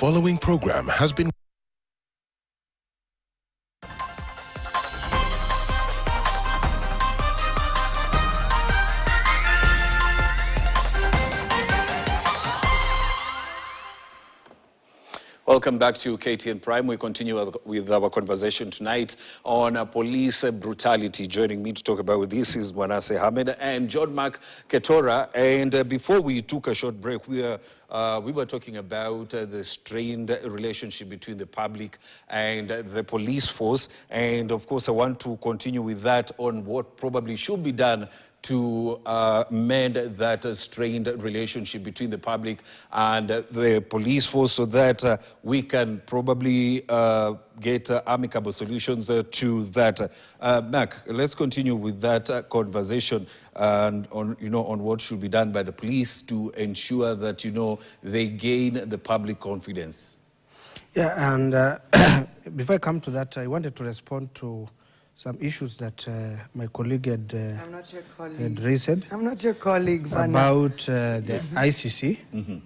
following program has been Welcome back to KTN Prime. We continue with our conversation tonight on police brutality. Joining me to talk about this is Manasseh Hamed and John Mark Ketora. And before we took a short break, we were talking about the strained relationship between the public and the police force. And of course, I want to continue with that on what probably should be done to mend that strained relationship between the public and the police force so that we can probably get amicable solutions to that. Mark, let's continue with that conversation and on what should be done by the police to ensure that, they gain the public confidence. Yeah, and before I come to that, I wanted to respond to some issues that my colleague had raised. I'm not your colleague, about the ICC. Mm-hmm.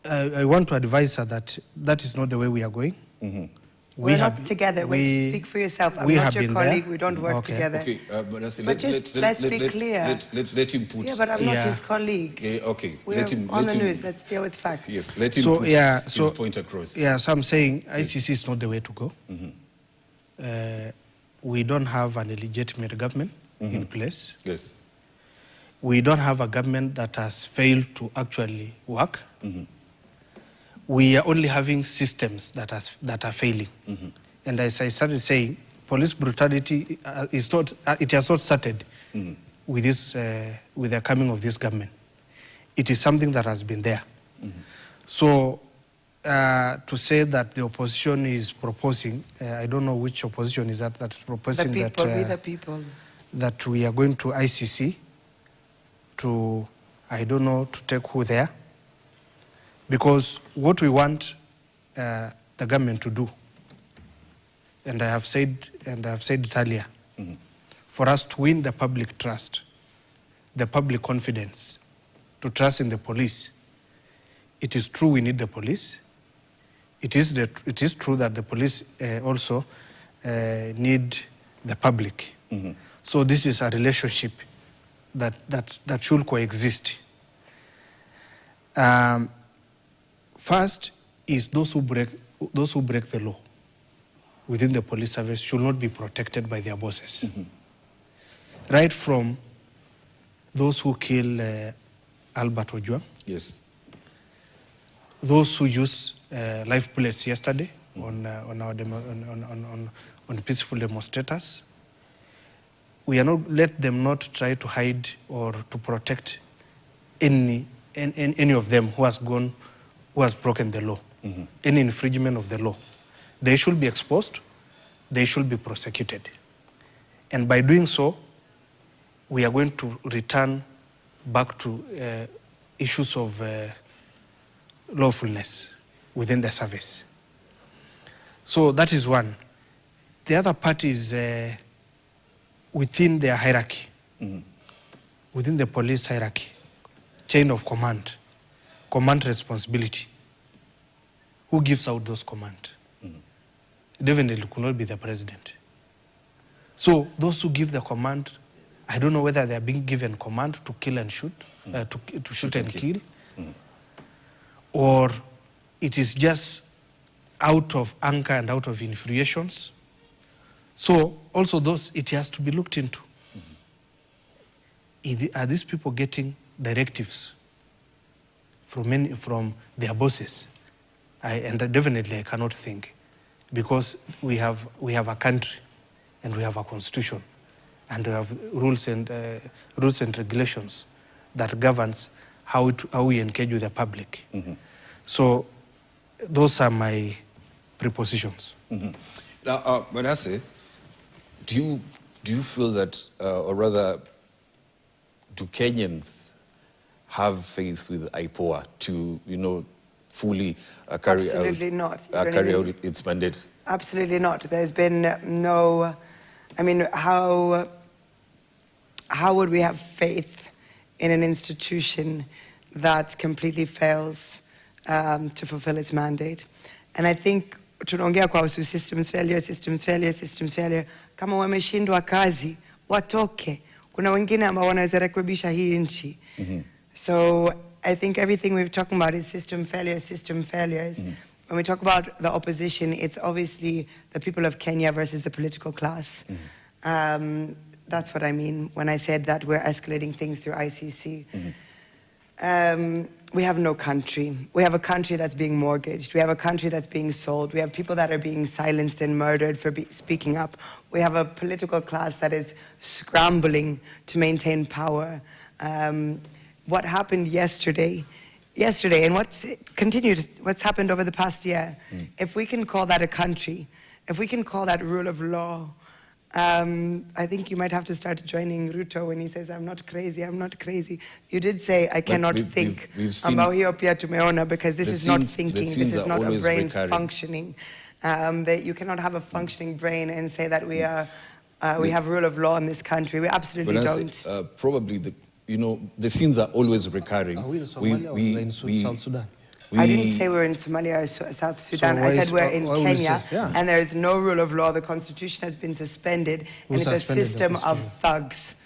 I want to advise her that that is not the way we are going. Mm-hmm. We're not together. Speak for yourself. I'm not your colleague. We don't work together. Okay, but let's be clear. Let him put. Yeah, but I'm not his colleague. Yeah, okay. We're on the news. Let's deal with facts. Yes, let him put his point across. Yeah, so I'm saying ICC is not the way to go. Mm-hmm. We don't have an illegitimate government in place. Yes. We don't have a government that has failed to actually work. Mm-hmm. We are only having systems that are failing. Mm-hmm. And as I started saying, police brutality it has not started with with the coming of this government. It is something that has been there. Mm-hmm. So to say that the opposition is proposing, I don't know which opposition is that's proposing the people. That we are going to ICC to, I don't know, to take who there. Because what we want the government to do, and I have said it earlier, for us to win the public trust, the public confidence, to trust in the police, it is true we need the police. It is true that the police also need the public. Mm-hmm. So this is a relationship that should coexist. First is those who break the law within the police service should not be protected by their bosses. Mm-hmm. Right from those who kill Albert Ojwang. Yes. Those who use live bullets yesterday on peaceful demonstrators. We are not let them not try to hide or to protect any of them who has broken the law, any infringement of the law. They should be exposed. They should be prosecuted, and by doing so, we are going to return back to issues of lawfulness within the service. So that is one. The other part is within their hierarchy, within the police hierarchy, chain of command responsibility. Who gives out those commands? Definitely could not be the president. So those who give the command, I don't know whether they are being given command to kill and shoot, to shoot and kill. Or it is just out of anger and out of infuriations. So also those, it has to be looked into. Are these people getting directives from their bosses? And definitely I cannot think, because we have a country and we have a constitution and we have rules and regulations that governs how we engage with the public. So those are my prepositions. Now, Manasseh, do you feel that, or rather, do Kenyans have faith with IPOA to, fully carry out its mandate? Absolutely not. There's been no, I mean, how would we have faith in an institution that completely fails to fulfill its mandate. And I think tunaongea kuhusu systems failure. Kama wameshindwa kazi, watoke. Kuna wengine ambao wanaweza rekebisha hii nchi. So I think everything we've talked about is system failures. When we talk about the opposition, it's obviously the people of Kenya versus the political class. That's what I mean when I said that we're escalating things through ICC. We have no country. We have a country that's being mortgaged. We have a country that's being sold. We have people that are being silenced and murdered for speaking up. We have a political class that is scrambling to maintain power. What happened yesterday, and what's happened over the past year, if we can call that a country, if we can call that rule of law, I think you might have to start joining Ruto when he says, I'm not crazy. You did say, I cannot think. Ambao hiyo pia tumeona, because this is not thinking, this is not a brain functioning. That you cannot have a functioning brain and say that we have rule of law in this country. We absolutely don't. Probably, the sins are always recurring. Are we in Somalia or in South Sudan? I didn't say we're in Somalia or South Sudan. I said we're in Kenya, and there is no rule of law. The constitution has been suspended, and it's a system of thugs.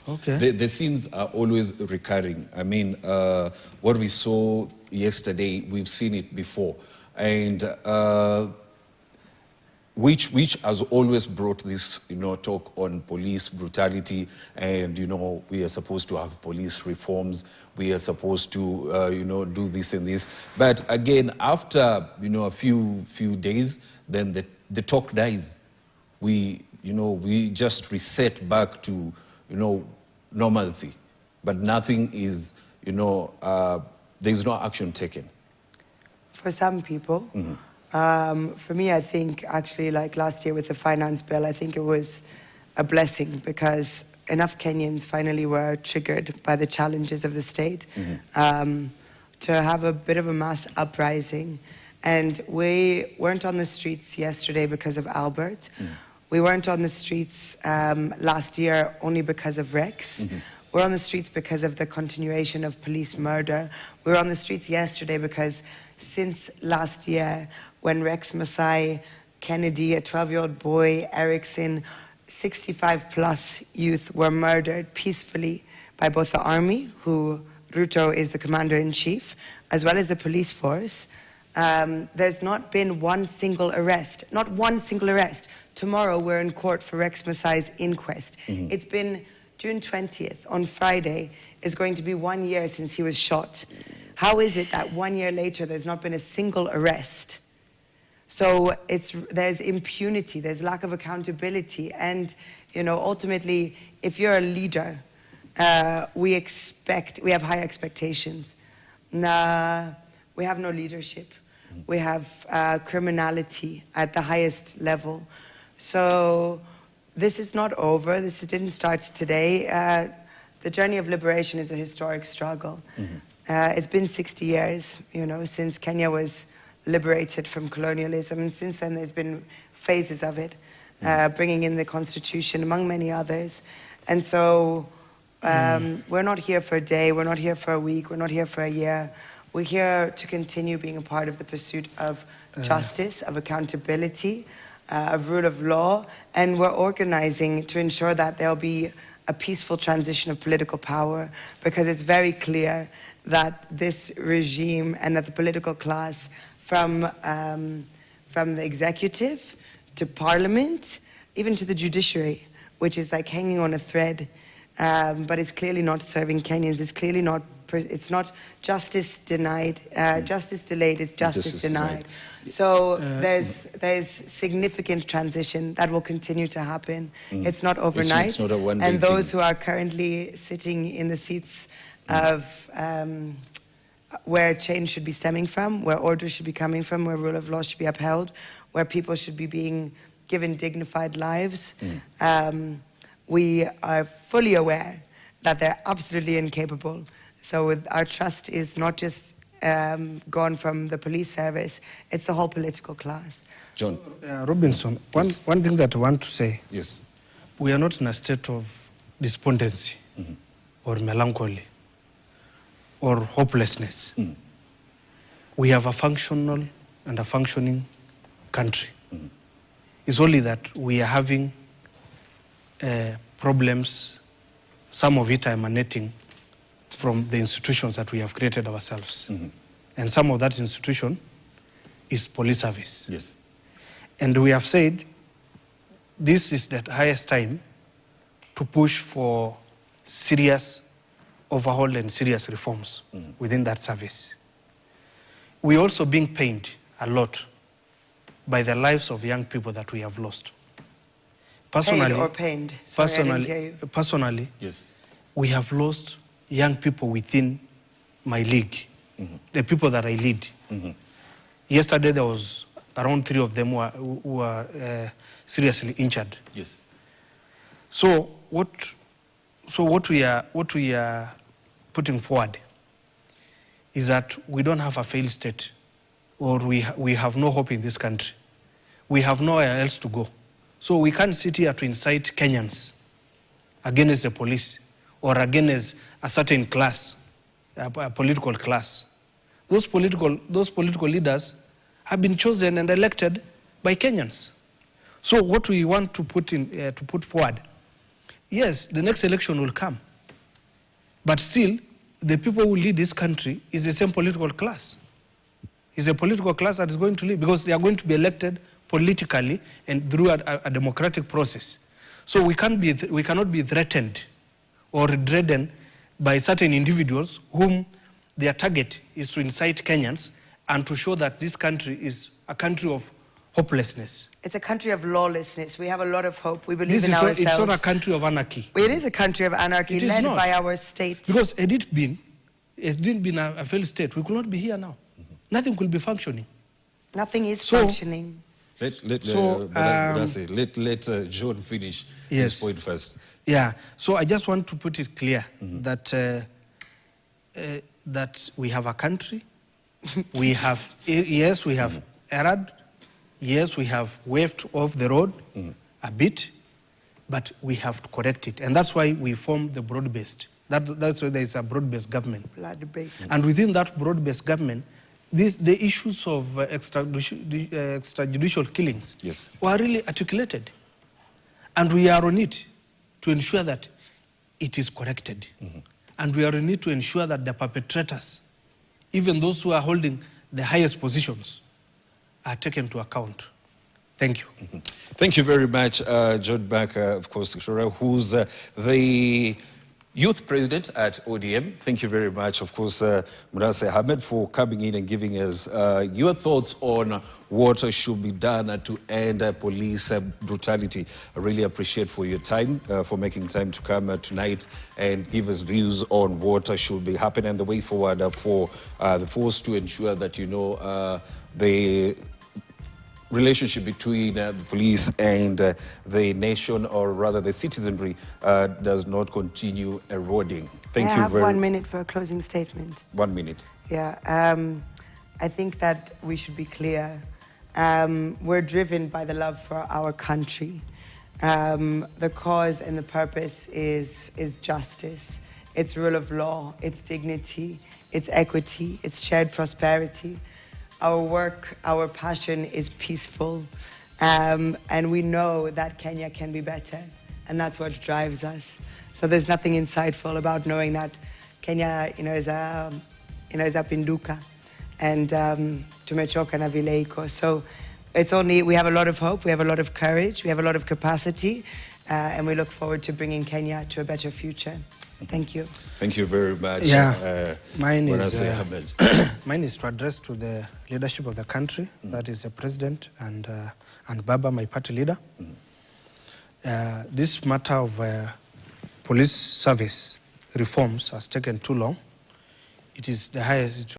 Okay. The sins are always recurring. I mean, what we saw yesterday, we've seen it before. And which has always brought this, talk on police brutality, and, we are supposed to have police reforms, we are supposed to, do this and this. But again, after, a few days, then the talk dies. We just reset back to, normalcy. But nothing is, there's no action taken. For some people. For me, I think actually, like last year with the finance bill, I think it was a blessing, because enough Kenyans finally were triggered by the challenges of the state to have a bit of a mass uprising. And we weren't on the streets yesterday because of Albert. We weren't on the streets last year only because of Rex. We're on the streets because of the continuation of police murder. We were on the streets yesterday because since last year, when Rex Masai, Kennedy, a 12-year-old boy, Erickson, 65-plus youth were murdered peacefully by both the army, who Ruto is the commander-in-chief, as well as the police force. There's not been one single arrest, not one single arrest. Tomorrow we're in court for Rex Masai's inquest. It's been June 20th, on Friday, is going to be 1 year since he was shot. How is it that 1 year later there's not been a single arrest? So there's impunity, there's lack of accountability, and ultimately, if you're a leader, we have high expectations. We have no leadership. We have criminality at the highest level. So this is not over. This didn't start today. The journey of liberation is a historic struggle. It's been 60 years, since Kenya was liberated from colonialism, and since then there's been phases of it, bringing in the constitution, among many others. And so we're not here for a day, we're not here for a week, we're not here for a year. We're here to continue being a part of the pursuit of justice, of accountability, of rule of law, and we're organizing to ensure that there'll be a peaceful transition of political power, because it's very clear that this regime and that the political class, from the executive to parliament, even to the judiciary, which is like hanging on a thread, but it's clearly not serving Kenyans. It's clearly not. It's not justice denied. Justice delayed is justice denied. So there's significant transition that will continue to happen. It's not overnight. It's not a one-day and those thing. who are currently sitting in the seats of where change should be stemming from, where order should be coming from, where rule of law should be upheld, where people should be being given dignified lives. We are fully aware that they're absolutely incapable. So our trust is not just gone from the police service, it's the whole political class. John. Robinson, one thing that I want to say. Yes. We are not in a state of despondency or melancholy or hopelessness. we have a functional and a functioning country. It's only that we are having problems, some of it are emanating from the institutions that we have created ourselves. And some of that institution is police service. Yes. And we have said this is the highest time to push for serious overhaul and serious reforms within that service. We're also being pained a lot by the lives of young people that we have lost. Personally, paid or pained? Sorry, I didn't hear you. Personally, yes, we have lost young people within my league, the people that I lead. Yesterday, there was around 3 of them who were seriously injured. yes. So what we are putting forward is that we don't have a failed state, or we have no hope in this country. We have nowhere else to go. So we can't sit here to incite Kenyans against the police or against a certain class, a political class. Those political leaders have been chosen and elected by Kenyans. So what we want to put forward, yes, the next election will come, but still, the people who lead this country is the same political class. It's a political class that is going to lead, because they are going to be elected politically and through a democratic process. So we cannot be threatened or dreaded by certain individuals whom their target is to incite Kenyans and to show that this country is a country of hopelessness. It's a country of lawlessness. We have a lot of hope. We believe in ourselves. It's not a country of anarchy. It is a country of anarchy led by our state. Because had it been a failed state, we could not be here now. Nothing could be functioning. Nothing is functioning. Let John finish his point first. Yeah. So I just want to put it clear that that we have a country. We have erred. Yes, we have waved off the road a bit, but we have to correct it. And that's why we formed the broad-based. That's why there is a broad-based government. Blood-based. And within that broad-based government, the issues of extrajudicial killings were really articulated. And we are on it to ensure that it is corrected. And we are on it to ensure that the perpetrators, even those who are holding the highest positions, are taken to account. Thank you. Thank you very much, John Back, of course, who's the youth president at ODM. Thank you very much, of course, Mombasa Ahmed, for coming in and giving us your thoughts on what should be done to end police brutality. I really appreciate for your time, for making time to come tonight and give us views on what should be happening and the way forward for the force to ensure that, the relationship between the police and the nation, or rather the citizenry, does not continue eroding. Thank you very much. I have 1 minute for a closing statement. 1 minute. Yeah, I think that we should be clear. We're driven by the love for our country. The cause and the purpose is justice. It's rule of law, it's dignity, it's equity, it's shared prosperity. Our work, our passion is peaceful, and we know that Kenya can be better, and that's what drives us. So there's nothing insightful about knowing that Kenya, is a pinduka, and tumechoka na vile iko. So we have a lot of hope, we have a lot of courage, we have a lot of capacity, and we look forward to bringing Kenya to a better future. Thank you. Thank you very much. Yeah, mine is to address to the leadership of the country, that is the president and Baba, my party leader. This matter of police service reforms has taken too long. It is the highest